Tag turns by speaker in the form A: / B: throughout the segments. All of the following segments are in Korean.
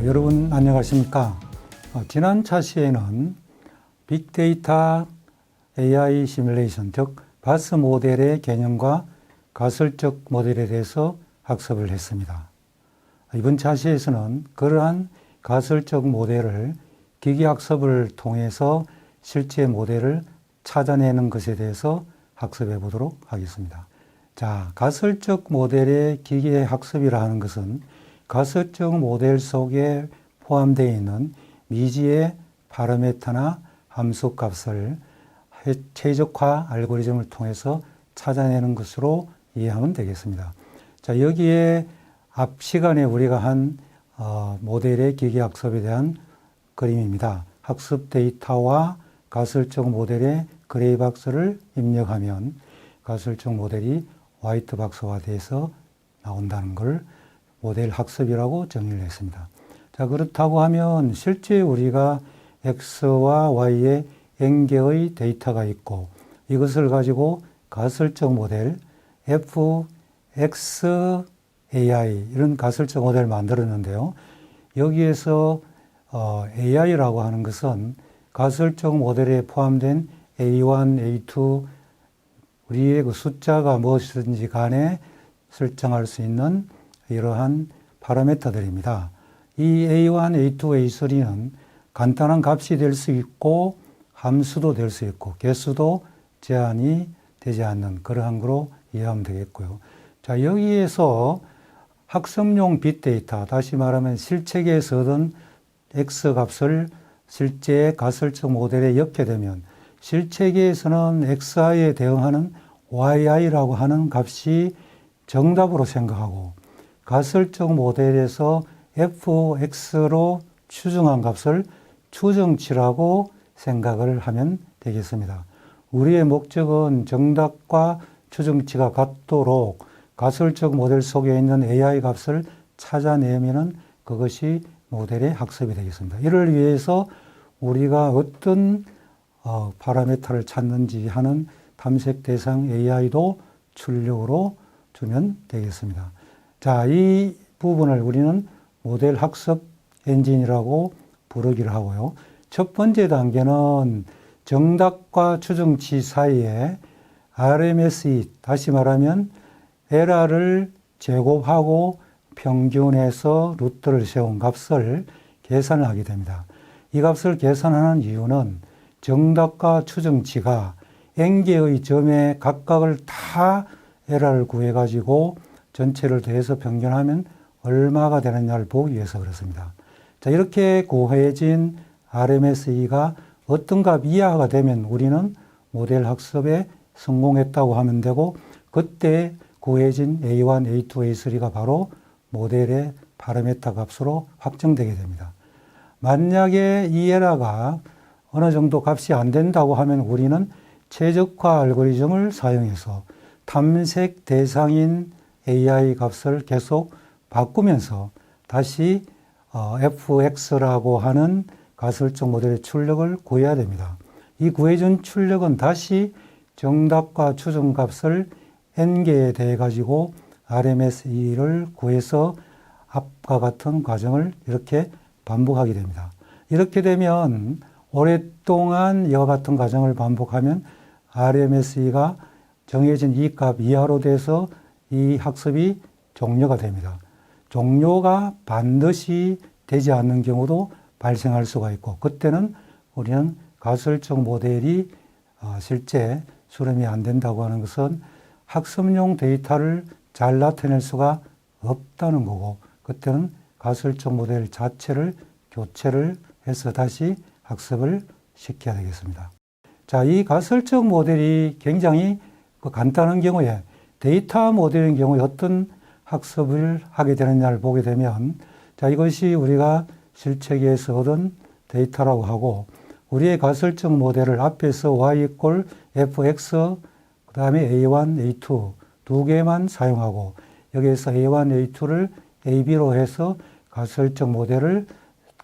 A: 여러분 안녕하십니까? 지난 차시에는 빅데이터 AI 시뮬레이션, 즉 바스 모델의 개념과 가설적 모델에 대해서 학습을 했습니다. 이번 차시에서는 그러한 가설적 모델을 기계학습을 통해서 실제 모델을 찾아내는 것에 대해서 학습해 보도록 하겠습니다. 자, 가설적 모델의 기계학습이라 하는 것은 가설적 모델 속에 포함되어 있는 미지의 파라미터나 함수값을 최적화 알고리즘을 통해서 찾아내는 것으로 이해하면 되겠습니다. 자, 여기에 앞 시간에 우리가 한 모델의 기계학습에 대한 그림입니다. 학습 데이터와 가설적 모델의 그레이 박스를 입력하면 가설적 모델이 화이트 박스화돼서 나온다는 걸 모델 학습이라고 정의를 했습니다. 자, 그렇다고 하면 실제 우리가 X와 Y의 n개의 데이터가 있고 이것을 가지고 가설적 모델 fxai 이런 가설적 모델을 만들었는데요. 여기에서 AI라고 하는 것은 가설적 모델에 포함된 A1, A2 우리의 그 숫자가 무엇이든지 간에 설정할 수 있는 이러한 파라미터들입니다. 이 A1, A2, A3는 간단한 값이 될 수 있고 함수도 될 수 있고 개수도 제한이 되지 않는 그러한 거로 이해하면 되겠고요. 자, 여기에서 학습용 빅데이터, 다시 말하면 실체계에서 얻은 X값을 실제 가설적 모델에 넣게 되면 실체계에서는 XI에 대응하는 YI라고 하는 값이 정답으로 생각하고 가설적 모델에서 fx로 추정한 값을 추정치라고 생각을 하면 되겠습니다. 우리의 목적은 정답과 추정치가 같도록 가설적 모델 속에 있는 AI 값을 찾아내면 그것이 모델의 학습이 되겠습니다. 이를 위해서 우리가 어떤 파라미터를 찾는지 하는 탐색 대상 AI도 출력으로 주면 되겠습니다. 자, 이 부분을 우리는 모델 학습 엔진이라고 부르기를 하고요. 첫 번째 단계는 정답과 추정치 사이에 RMSE, 다시 말하면 에러를 제곱하고 평균해서 루트를 세운 값을 계산을 하게 됩니다. 이 값을 계산하는 이유는 정답과 추정치가 n개의 점의 각각을 다 에러를 구해가지고 전체를 더해서 평균하면 얼마가 되느냐를 보기 위해서 그렇습니다. 자, 이렇게 구해진 RMSE가 어떤 값 이하가 되면 우리는 모델 학습에 성공했다고 하면 되고 그때 구해진 A1, A2, A3가 바로 모델의 파라미터 값으로 확정되게 됩니다. 만약에 이 에러가 어느 정도 값이 안 된다고 하면 우리는 최적화 알고리즘을 사용해서 탐색 대상인 AI 값을 계속 바꾸면서 다시 fx라고 하는 가설적 모델의 출력을 구해야 됩니다. 이 구해준 출력은 다시 정답과 추정값을 n개에 대해 가지고 RMSE를 구해서 앞과 같은 과정을 이렇게 반복하게 됩니다. 이렇게 되면 오랫동안 이와 같은 과정을 반복하면 RMSE가 정해진 이 값 이하로 돼서 이 학습이 종료가 됩니다. 종료가 반드시 되지 않는 경우도 발생할 수가 있고 그때는 우리는 가설적 모델이 실제 수렴이 안 된다고 하는 것은 학습용 데이터를 잘 나타낼 수가 없다는 거고 그때는 가설적 모델 자체를 교체를 해서 다시 학습을 시켜야 되겠습니다. 자, 이 가설적 모델이 굉장히 간단한 경우에 데이터 모델인 경우에 어떤 학습을 하게 되느냐를 보게 되면 자, 이것이 우리가 실체계에서 얻은 데이터라고 하고 우리의 가설적 모델을 앞에서 y = fx 그 다음에 a1, a2 두 개만 사용하고 여기에서 a1, a2를 ab로 해서 가설적 모델을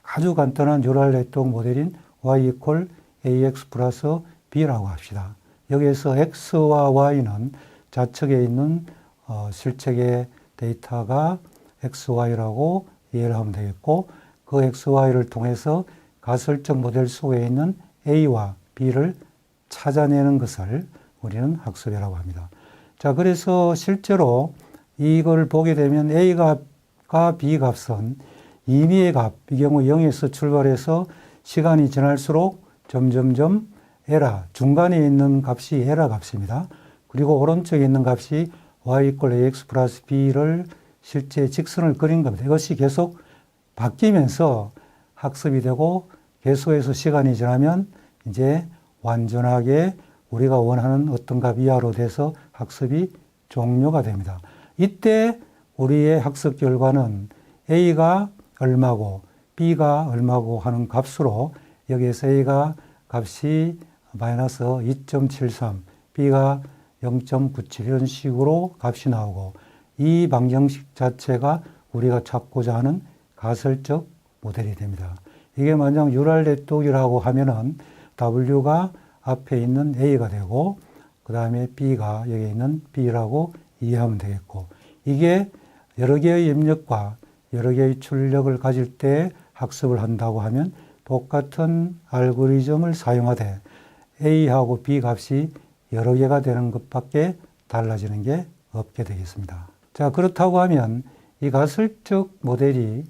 A: 아주 간단한 뉴럴 네트워크 모델인 y = ax 플러스 b라고 합시다. 여기에서 x와 y는 좌측에 있는 실체계 데이터가 xy라고 이해를 하면 되겠고 그 XY를 통해서 가설적 모델 속에 있는 A와 B를 찾아내는 것을 우리는 학습이라고 합니다. 자, 그래서 실제로 이걸 보게 되면 A가 B 값은 임의의 값, 이 경우 0에서 출발해서 시간이 지날수록 점점점 에라, 중간에 있는 값이 에라 값입니다. 그리고 오른쪽에 있는 값이 y = ax 플러스 b를 실제 직선을 그린 겁니다. 이것이 계속 바뀌면서 학습이 되고 계속해서 시간이 지나면 이제 완전하게 우리가 원하는 어떤 값 이하로 돼서 학습이 종료가 됩니다. 이때 우리의 학습 결과는 A가 얼마고 B가 얼마고 하는 값으로 여기에서 A가 값이 마이너스 2.73, B가 0.97 이런 식으로 값이 나오고 이 방정식 자체가 우리가 찾고자 하는 가설적 모델이 됩니다. 이게 만약 유랄레똑이라고 하면은 W가 앞에 있는 A가 되고 그 다음에 B가 여기 있는 B라고 이해하면 되겠고 이게 여러 개의 입력과 여러 개의 출력을 가질 때 학습을 한다고 하면 똑같은 알고리즘을 사용하되 A하고 B 값이 여러 개가 되는 것밖에 달라지는 게 없게 되겠습니다. 자, 그렇다고 하면 이 가설적 모델이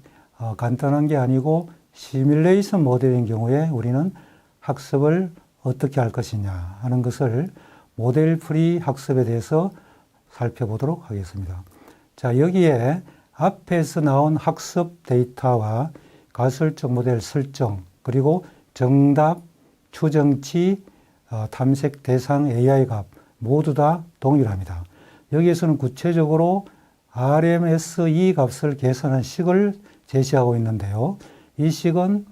A: 간단한 게 아니고 시뮬레이션 모델인 경우에 우리는 학습을 어떻게 할 것이냐 하는 것을 모델 풀이 학습에 대해서 살펴보도록 하겠습니다. 자, 여기에 앞에서 나온 학습 데이터와 가설적 모델 설정, 그리고 정답, 추정치, 탐색 대상 AI 값 모두 다 동일합니다. 여기에서는 구체적으로 RMSE 값을 계산한 식을 제시하고 있는데요. 이 식은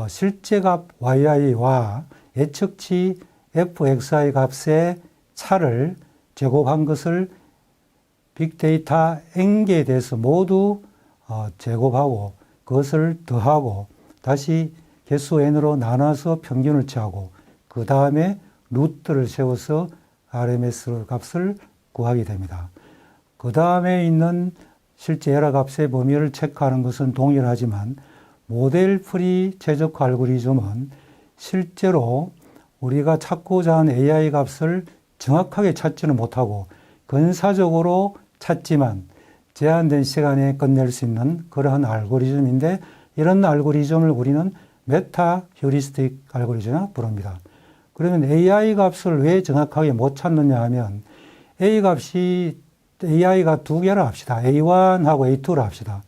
A: 실제 값 YI와 예측치 fxi 값의 차를 제곱한 것을 빅데이터 n개에 대해서 모두 제곱하고 그것을 더하고 다시 개수 n으로 나눠서 평균을 취하고 그 다음에 루트를 세워서 RMS 값을 구하게 됩니다. 그 다음에 있는 실제 에러 값의 범위를 체크하는 것은 동일하지만 모델 풀이 최적화 알고리즘은 실제로 우리가 찾고자 하는 AI 값을 정확하게 찾지는 못하고 근사적으로 찾지만 제한된 시간에 끝낼 수 있는 그러한 알고리즘인데 이런 알고리즘을 우리는 메타 휴리스틱 알고리즘이라고 부릅니다. 그러면 AI 값을 왜 정확하게 못 찾느냐 하면 AI가 두 개라 합시다. A1하고 A2라 합시다.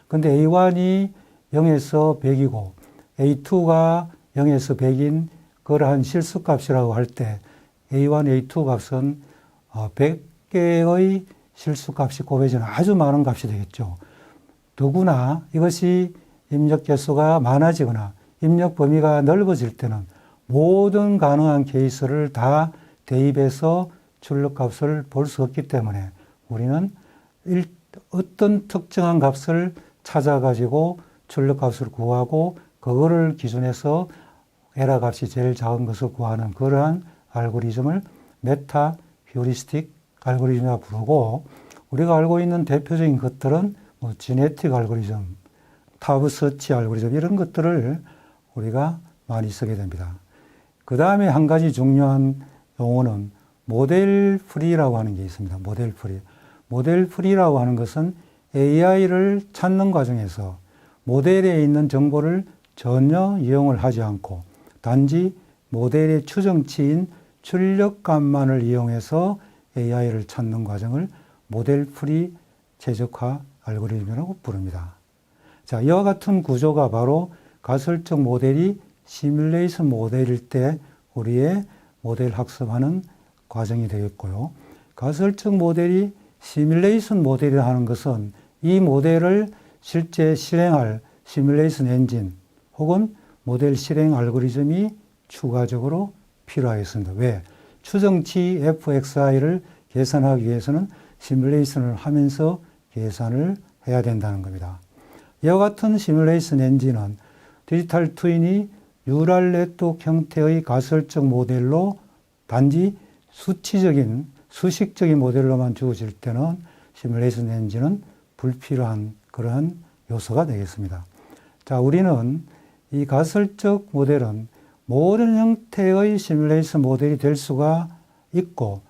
A: 근데 A1이 0에서 100이고 A2가 0에서 100인 그러한 실수값이라고 할 때 A1, A2 값은 100개의 실수값이 곱해지는 아주 많은 값이 되겠죠. 더구나 이것이 입력 개수가 많아지거나 입력 범위가 넓어질 때는 모든 가능한 케이스를 다 대입해서 출력값을 볼 수 없기 때문에 우리는 어떤 특정한 값을 찾아가지고 출력값을 구하고 그거를 기준해서 에러 값이 제일 작은 것을 구하는 그러한 알고리즘을 메타 휴리스틱 알고리즘이라고 부르고 우리가 알고 있는 대표적인 것들은 지네틱 알고리즘, 타브 서치 알고리즘 이런 것들을 우리가 많이 쓰게 됩니다. 그 다음에 한 가지 중요한 용어는 모델 풀이라고 하는 게 있습니다. 모델 풀이. 모델 풀이라고 하는 것은 AI를 찾는 과정에서 모델에 있는 정보를 전혀 이용을 하지 않고 단지 모델의 추정치인 출력값만을 이용해서 AI를 찾는 과정을 모델 풀이 최적화 알고리즘이라고 부릅니다. 자, 이와 같은 구조가 바로 가설적 모델이 시뮬레이션 모델일 때 우리의 모델 학습하는 과정이 되겠고요. 가설적 모델이 시뮬레이션 모델이라 하는 것은 이 모델을 실제 실행할 시뮬레이션 엔진 혹은 모델 실행 알고리즘이 추가적으로 필요하겠습니다. 왜? 추정치 fxi를 계산하기 위해서는 시뮬레이션을 하면서 계산을 해야 된다는 겁니다. 이와 같은 시뮬레이션 엔진은 디지털 트윈이 뉴럴 네트워크 형태의 가설적 모델로 단지 수식적인 모델로만 주어질 때는 시뮬레이션 엔진은 불필요한 그러한 요소가 되겠습니다. 자, 자, 우리는 이 가설적 모델은 모든 형태의 시뮬레이션 모델이 될 수가 있고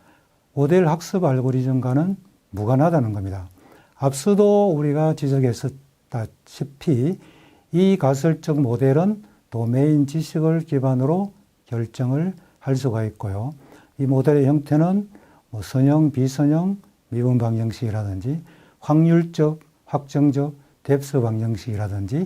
A: 모델 학습 알고리즘과는 무관하다는 겁니다. 앞서도 우리가 지적했었다시피 이 가설적 모델은 도메인 지식을 기반으로 결정을 할 수가 있고요. 이 모델의 형태는 선형, 비선형, 미분 방정식이라든지 확률적, 확정적, 뎁스 방정식이라든지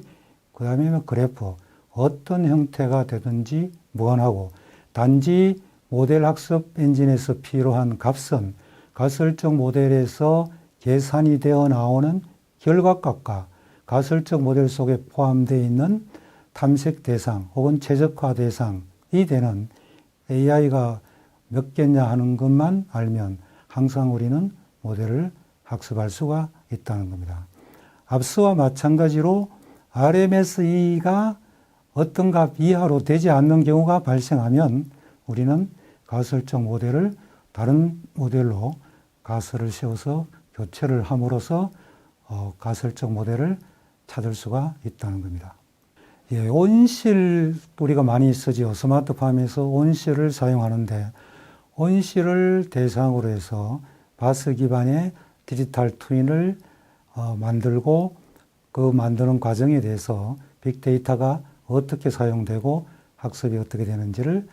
A: 그 다음에 그래프 어떤 형태가 되든지 무관하고 단지 모델 학습 엔진에서 필요한 값은 가설적 모델에서 계산이 되어 나오는 결과값과 가설적 모델 속에 포함되어 있는 탐색 대상 혹은 최적화 대상이 되는 AI가 몇 개냐 하는 것만 알면 항상 우리는 모델을 학습할 수가 있다는 겁니다. 앞서와 마찬가지로 RMSE가 어떤 값 이하로 되지 않는 경우가 발생하면 우리는 가설적 모델을 다른 모델로 가설을 세워서 교체를 함으로써 가설적 모델을 찾을 수가 있다는 겁니다. 예, 온실 우리가 많이 쓰죠. 스마트팜에서 온실을 사용하는데 온실을 대상으로 해서 바스 기반의 디지털 트윈을 만들고 그 만드는 과정에 대해서 빅데이터가 어떻게 사용되고 학습이 어떻게 되는지를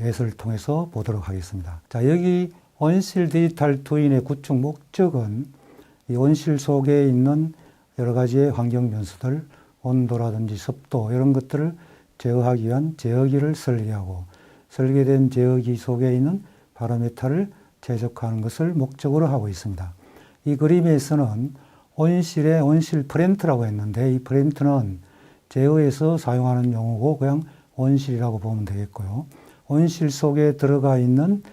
A: 예서를 통해서 보도록 하겠습니다. 자, 여기 온실 디지털 트윈의 구축 목적은 이 온실 속에 있는 여러 가지의 환경 변수들, 온도라든지 습도 이런 것들을 제어하기 위한 제어기를 설계하고 설계된 제어기 속에 있는 파라미터를 최적화하는 것을 목적으로 하고 있습니다. 이 그림에서는 온실에 온실 프렌트라고 했는데 이 프렌트는 제어에서 사용하는 용어고 그냥 온실이라고 보면 되겠고요. 온실 속에 들어가 있는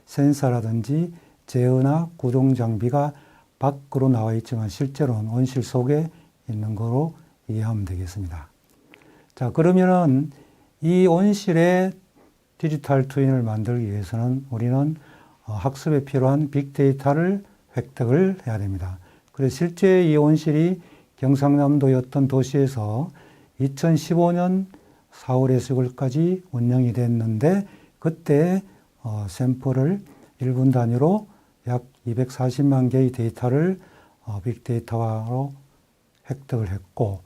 A: 센서라든지 제어나 구동 장비가 밖으로 나와 있지만 실제로는 온실 속에 있는 거로 이해하면 되겠습니다. 자, 그러면은 이 온실의 디지털 트윈을 만들기 위해서는 우리는 학습에 필요한 빅데이터를 획득을 해야 됩니다. 그래서 실제 이 온실이 경상남도의 어떤 도시에서 2015년 4월에서 6월까지 운영이 됐는데 그때 샘플을 1분 단위로 약 240만 개의 데이터를 빅데이터로 획득을 했고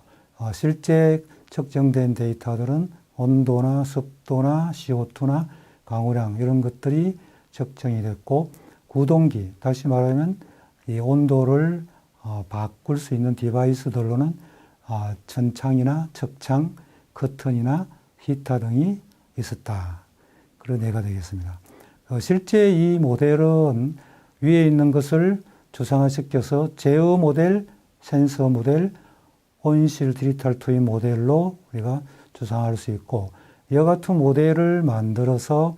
A: 실제 측정된 데이터들은 온도나 습도나 CO2나 강우량 이런 것들이 측정이 됐고 구동기, 다시 말하면 이 온도를 바꿀 수 있는 디바이스들로는 천창이나 척창, 커튼이나 히터 등이 있었다. 그런 예가 되겠습니다. 실제 이 모델은 위에 있는 것을 추상화시켜서 제어 모델, 센서 모델, 온실 디지털 트윈 모델로 우리가 추상화할 수 있고 이와 같은 모델을 만들어서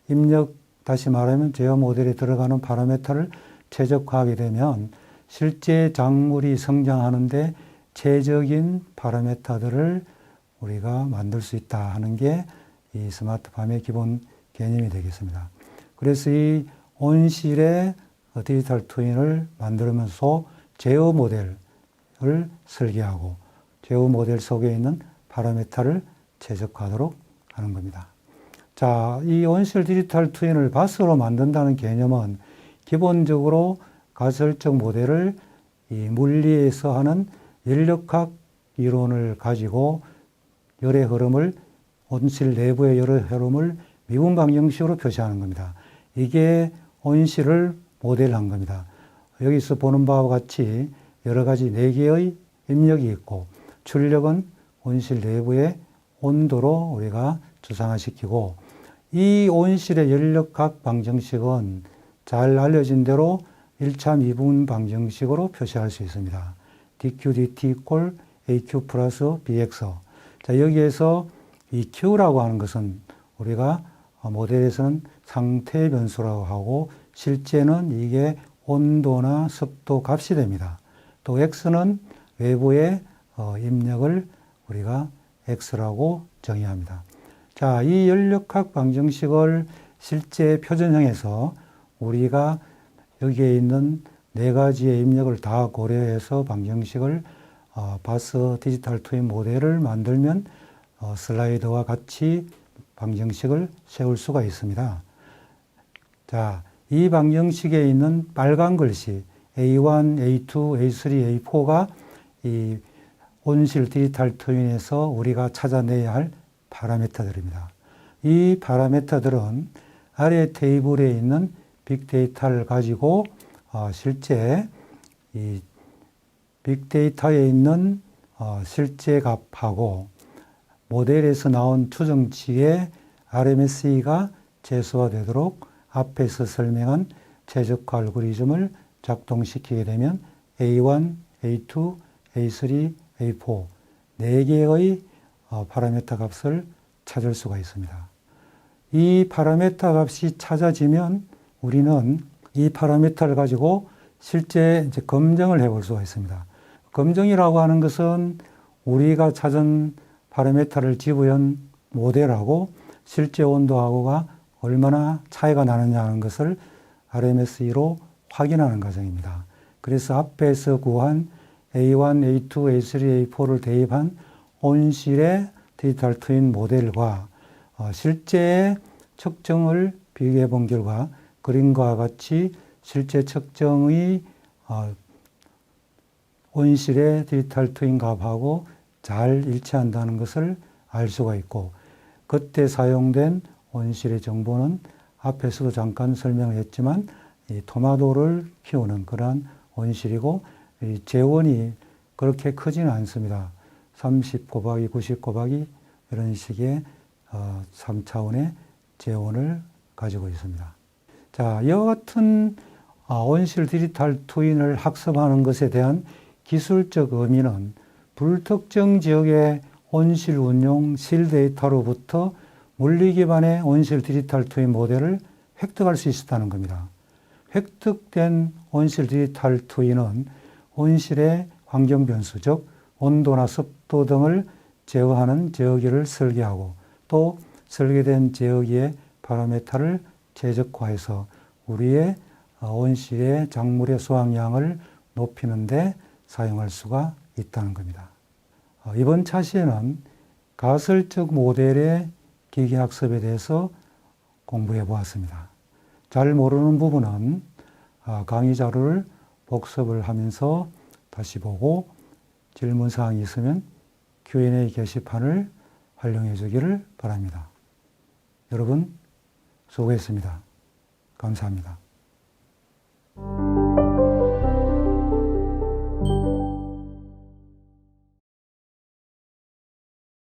A: 입력, 다시 말하면 제어 모델에 들어가는 파라미터를 최적화하게 되면 실제 작물이 성장하는데 최적인 파라미터들을 우리가 만들 수 있다 하는 게 이 스마트팜의 기본 개념이 되겠습니다. 그래서 이 온실의 디지털 트윈을 만들면서 제어 모델을 설계하고 제어 모델 속에 있는 파라미터를 최적화하도록 하는 겁니다. 자, 이 온실 디지털 트윈을 바스로 만든다는 개념은 기본적으로 가설적 모델을 이 물리에서 하는 열역학 이론을 가지고 열의 흐름을 온실 내부의 열의 흐름을 미분 방정식으로 표시하는 겁니다. 이게 온실을 모델한 겁니다. 여기서 보는 바와 같이 여러 가지 4개의 입력이 있고 출력은 온실 내부의 온도로 우리가 추상화시키고 이 온실의 열역학 방정식은 잘 알려진 대로 1차 미분 방정식으로 표시할 수 있습니다. dq dt equal aq 플러스 bx. 자, 여기에서 이 q라고 하는 것은 우리가 모델에서는 상태 변수라고 하고 실제는 이게 온도나 습도 값이 됩니다. 또 x는 외부의 입력을 우리가 x라고 정의합니다. 자, 이 열역학 방정식을 실제 표준형에서 우리가 여기에 있는 4가지의 입력을 다 고려해서 방정식을 바스 디지털 트윈 모델을 만들면 슬라이드와 같이 방정식을 세울 수가 있습니다. 자, 이 방정식에 있는 빨간 글씨 A1, A2, A3, A4가 이 온실 디지털 트윈에서 우리가 찾아내야 할 파라미터들입니다. 이 파라미터들은 아래 테이블에 있는 빅데이터를 가지고 실제 이 빅데이터에 있는 실제 값하고 모델에서 나온 추정치의 RMSE가 최소화되도록 앞에서 설명한 최적화 알고리즘을 작동시키게 되면 A1, A2, A3, A4 4개의 파라미터 값을 찾을 수가 있습니다. 이 파라미터 값이 찾아지면 우리는 이 파라미터를 가지고 실제 이제 검증을 해볼 수가 있습니다. 검증이라고 하는 것은 우리가 찾은 파라미터를 집어연 모델하고 실제 온도하고가 얼마나 차이가 나느냐 하는 것을 RMSE로 확인하는 과정입니다. 그래서 앞에서 구한 A1, A2, A3, A4를 대입한 온실의 디지털 트윈 모델과 실제 측정을 비교해 본 결과 그림과 같이 실제 측정의 온실의 디지털 트윈 값하고 잘 일치한다는 것을 알 수가 있고, 그때 사용된 온실의 정보는 앞에서도 잠깐 설명을 했지만 이 토마토를 키우는 그러한 온실이고, 이 재원이 그렇게 크지는 않습니다. 30 곱하기 90 곱하기 이런 식의 3차원의 재원을 가지고 있습니다. 자, 이와 같은 온실 디지털 트윈을 학습하는 것에 대한 기술적 의미는 불특정 지역의 온실 운용 실 데이터로부터 물리 기반의 온실 디지털 트윈 모델을 획득할 수 있었다는 겁니다. 획득된 온실 디지털 트윈은 온실의 환경 변수, 즉 온도나 습도 등을 제어하는 제어기를 설계하고 또 설계된 제어기의 파라미터를 최적화해서 우리의 온실의 작물의 수확량을 높이는 데 사용할 수가 있다는 겁니다. 이번 차시에는 가설적 모델의 기계학습에 대해서 공부해 보았습니다. 잘 모르는 부분은 강의 자료를 복습을 하면서 다시 보고 질문사항이 있으면 Q&A 게시판을 활용해 주기를 바랍니다. 여러분 수고했습니다. 감사합니다.